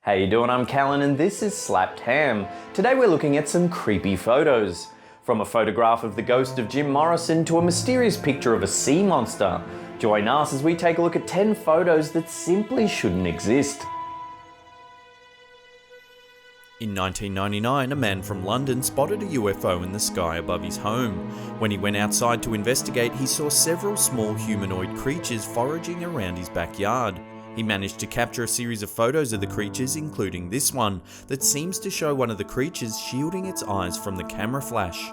How you doing? I'm Callan and this is Slapped Ham. Today we're looking at some creepy photos. From a photograph of the ghost of Jim Morrison to a mysterious picture of a sea monster. Join us as we take a look at 10 photos that simply shouldn't exist. In 1999, a man from London spotted a UFO in the sky above his home. When he went outside to investigate, he saw several small humanoid creatures foraging around his backyard. He managed to capture a series of photos of the creatures, including this one, that seems to show one of the creatures shielding its eyes from the camera flash.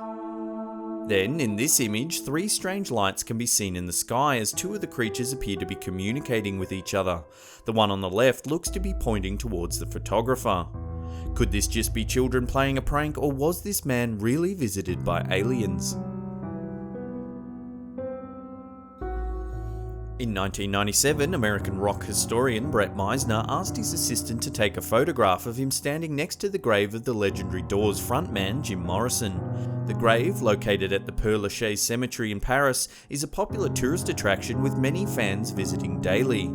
Then, in this image, 3 strange lights can be seen in the sky as 2 of the creatures appear to be communicating with each other. The one on the left looks to be pointing towards the photographer. Could this just be children playing a prank, or was this man really visited by aliens? In 1997, American rock historian Brett Meisner asked his assistant to take a photograph of him standing next to the grave of the legendary Doors frontman Jim Morrison. The grave, located at the Père Lachaise Cemetery in Paris, is a popular tourist attraction with many fans visiting daily.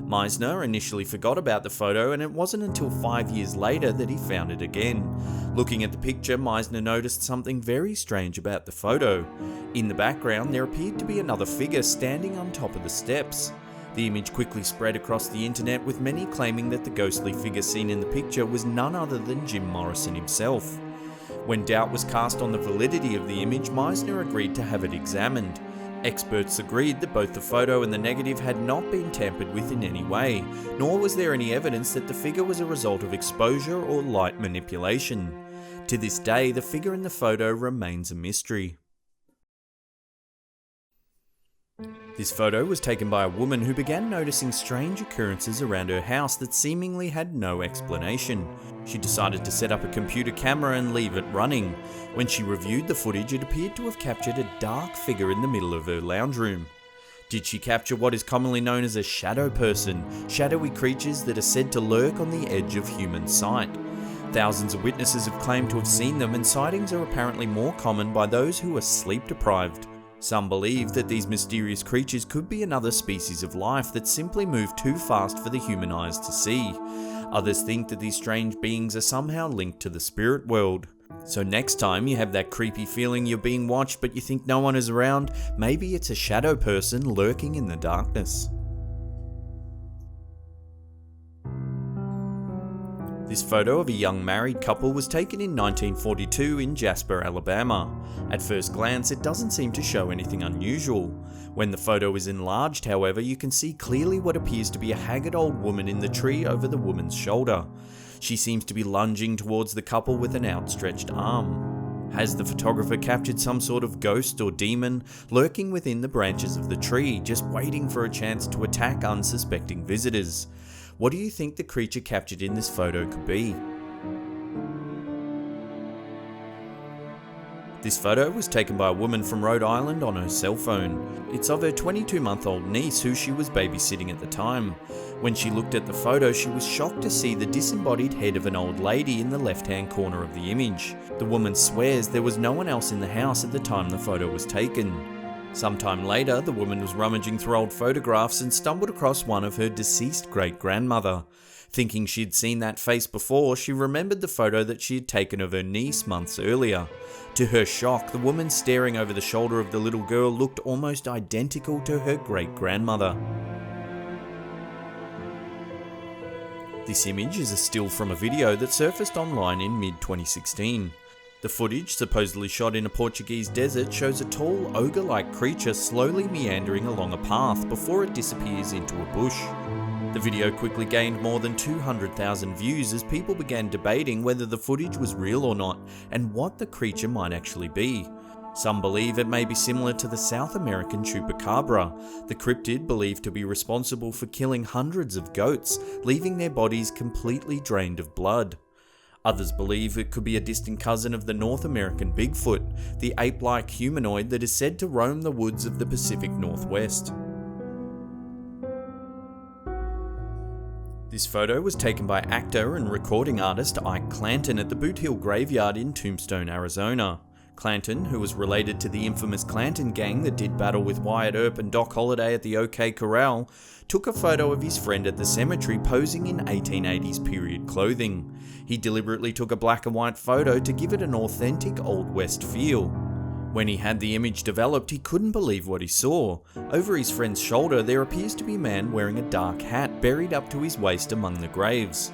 Meisner initially forgot about the photo, and it wasn't until 5 years later that he found it again. Looking at the picture, Meisner noticed something very strange about the photo. In the background, there appeared to be another figure standing on top of the steps. The image quickly spread across the internet, with many claiming that the ghostly figure seen in the picture was none other than Jim Morrison himself. When doubt was cast on the validity of the image, Meisner agreed to have it examined. Experts agreed that both the photo and the negative had not been tampered with in any way, nor was there any evidence that the figure was a result of exposure or light manipulation. To this day, the figure in the photo remains a mystery. This photo was taken by a woman who began noticing strange occurrences around her house that seemingly had no explanation. She decided to set up a computer camera and leave it running. When she reviewed the footage, it appeared to have captured a dark figure in the middle of her lounge room. Did she capture what is commonly known as a shadow person, shadowy creatures that are said to lurk on the edge of human sight? Thousands of witnesses have claimed to have seen them, and sightings are apparently more common by those who are sleep deprived. Some believe that these mysterious creatures could be another species of life that simply move too fast for the human eyes to see. Others think that these strange beings are somehow linked to the spirit world. So next time you have that creepy feeling you're being watched but you think no one is around, maybe it's a shadow person lurking in the darkness. This photo of a young married couple was taken in 1942 in Jasper, Alabama. At first glance, it doesn't seem to show anything unusual. When the photo is enlarged, however, you can see clearly what appears to be a haggard old woman in the tree over the woman's shoulder. She seems to be lunging towards the couple with an outstretched arm. Has the photographer captured some sort of ghost or demon lurking within the branches of the tree, just waiting for a chance to attack unsuspecting visitors? What do you think the creature captured in this photo could be? This photo was taken by a woman from Rhode Island on her cell phone. It's of her 22-month-old niece who she was babysitting at the time. When she looked at the photo, she was shocked to see the disembodied head of an old lady in the left-hand corner of the image. The woman swears there was no one else in the house at the time the photo was taken. Sometime later, the woman was rummaging through old photographs and stumbled across one of her deceased great-grandmother. Thinking she'd seen that face before, she remembered the photo that she had taken of her niece months earlier. To her shock, the woman staring over the shoulder of the little girl looked almost identical to her great-grandmother. This image is a still from a video that surfaced online in mid-2016. The footage, supposedly shot in a Portuguese desert, shows a tall, ogre-like creature slowly meandering along a path before it disappears into a bush. The video quickly gained more than 200,000 views as people began debating whether the footage was real or not, and what the creature might actually be. Some believe it may be similar to the South American chupacabra, the cryptid believed to be responsible for killing hundreds of goats, leaving their bodies completely drained of blood. Others believe it could be a distant cousin of the North American Bigfoot, the ape-like humanoid that is said to roam the woods of the Pacific Northwest. This photo was taken by actor and recording artist Ike Clanton at the Boot Hill Graveyard in Tombstone, Arizona. Clanton, who was related to the infamous Clanton gang that did battle with Wyatt Earp and Doc Holliday at the OK Corral, took a photo of his friend at the cemetery posing in 1880s period clothing. He deliberately took a black and white photo to give it an authentic Old West feel. When he had the image developed, he couldn't believe what he saw. Over his friend's shoulder, there appears to be a man wearing a dark hat buried up to his waist among the graves.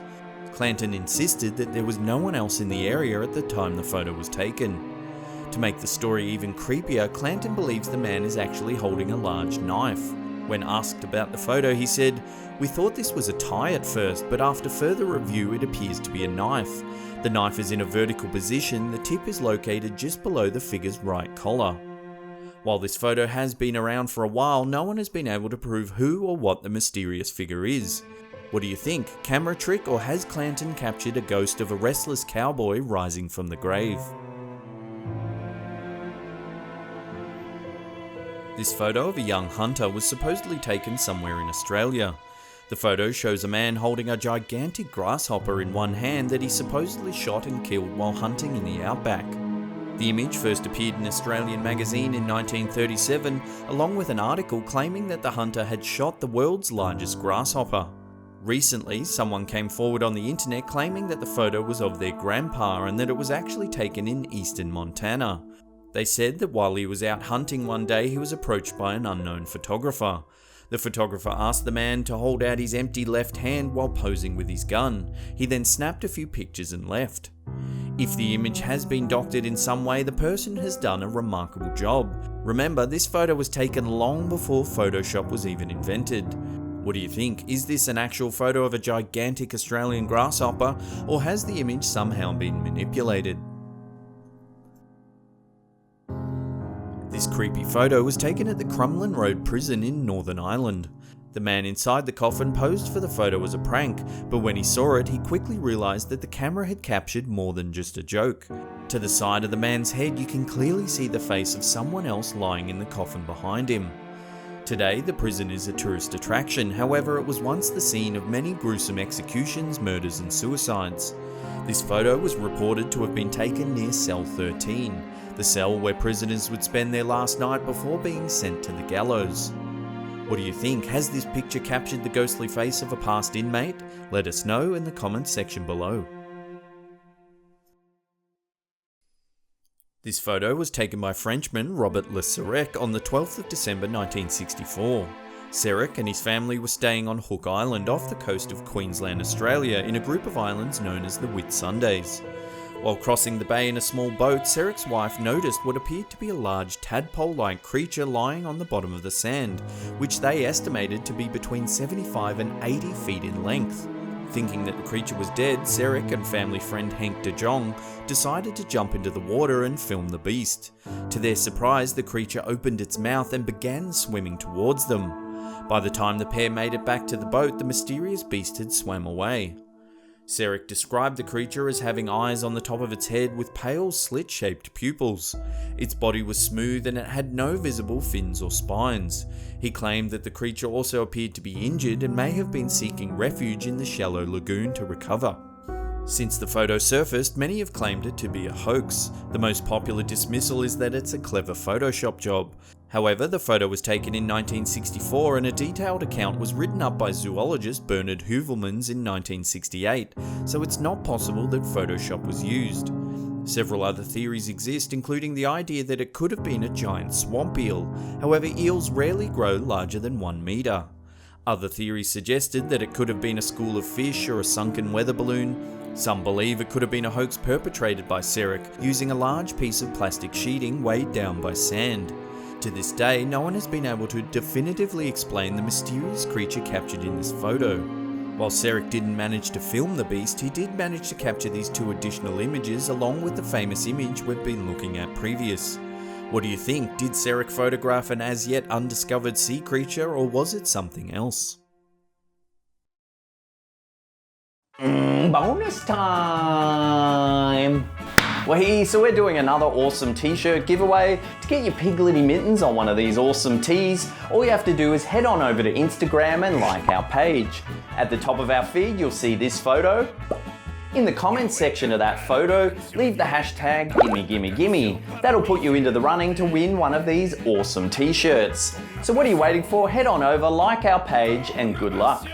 Clanton insisted that there was no one else in the area at the time the photo was taken. To make the story even creepier, Clanton believes the man is actually holding a large knife. When asked about the photo, he said, "We thought this was a tie at first, but after further review it appears to be a knife. The knife is in a vertical position, the tip is located just below the figure's right collar." While this photo has been around for a while, no one has been able to prove who or what the mysterious figure is. What do you think? Camera trick, or has Clanton captured a ghost of a restless cowboy rising from the grave? This photo of a young hunter was supposedly taken somewhere in Australia. The photo shows a man holding a gigantic grasshopper in one hand that he supposedly shot and killed while hunting in the outback. The image first appeared in an Australian magazine in 1937, along with an article claiming that the hunter had shot the world's largest grasshopper. Recently, someone came forward on the internet claiming that the photo was of their grandpa and that it was actually taken in eastern Montana. They said that while he was out hunting one day, he was approached by an unknown photographer. The photographer asked the man to hold out his empty left hand while posing with his gun. He then snapped a few pictures and left. If the image has been doctored in some way, the person has done a remarkable job. Remember, this photo was taken long before Photoshop was even invented. What do you think? Is this an actual photo of a gigantic Australian grasshopper, or has the image somehow been manipulated? This creepy photo was taken at the Crumlin Road prison in Northern Ireland. The man inside the coffin posed for the photo as a prank, but when he saw it, he quickly realised that the camera had captured more than just a joke. To the side of the man's head, you can clearly see the face of someone else lying in the coffin behind him. Today, the prison is a tourist attraction, however, it was once the scene of many gruesome executions, murders and suicides. This photo was reported to have been taken near Cell 13, the cell where prisoners would spend their last night before being sent to the gallows. What do you think? Has this picture captured the ghostly face of a past inmate? Let us know in the comments section below. This photo was taken by Frenchman Robert Le Serec on the 12th of December 1964. Serec and his family were staying on Hook Island off the coast of Queensland, Australia, in a group of islands known as the Whitsundays. While crossing the bay in a small boat, Serec's wife noticed what appeared to be a large tadpole-like creature lying on the bottom of the sand, which they estimated to be between 75 and 80 feet in length. Thinking that the creature was dead, Serec and family friend Henk de Jong decided to jump into the water and film the beast. To their surprise, the creature opened its mouth and began swimming towards them. By the time the pair made it back to the boat, the mysterious beast had swam away. Serec described the creature as having eyes on the top of its head with pale slit-shaped pupils. Its body was smooth and it had no visible fins or spines. He claimed that the creature also appeared to be injured and may have been seeking refuge in the shallow lagoon to recover. Since the photo surfaced, many have claimed it to be a hoax. The most popular dismissal is that it's a clever Photoshop job. However, the photo was taken in 1964 and a detailed account was written up by zoologist Bernard Heuvelmans in 1968, so it's not possible that Photoshop was used. Several other theories exist, including the idea that it could have been a giant swamp eel. However, eels rarely grow larger than 1 meter. Other theories suggested that it could have been a school of fish or a sunken weather balloon. Some believe it could have been a hoax perpetrated by Serec using a large piece of plastic sheeting weighed down by sand. To this day, no one has been able to definitively explain the mysterious creature captured in this photo. While Serec didn't manage to film the beast, he did manage to capture these 2 additional images along with the famous image we've been looking at previous. What do you think? Did Serec photograph an as yet undiscovered sea creature, or was it something else? Bonus time! So we're doing another awesome t-shirt giveaway. To get your Piglety mittens on one of these awesome tees, all you have to do is head on over to Instagram and like our page. At the top of our feed, you'll see this photo. In the comments section of that photo, leave the hashtag #GimmeGimmeGimme. That'll put you into the running to win one of these awesome t-shirts. So what are you waiting for? Head on over, like our page, and good luck.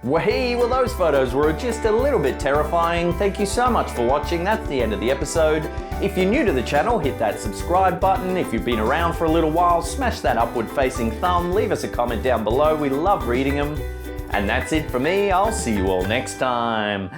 Well, those photos were just a little bit terrifying. Thank you so much for watching. That's the end of the episode. If you're new to the channel, hit that subscribe button. If you've been around for a little while, smash that upward facing thumb. Leave us a comment down below. We love reading them. And that's it for me. I'll see you all next time.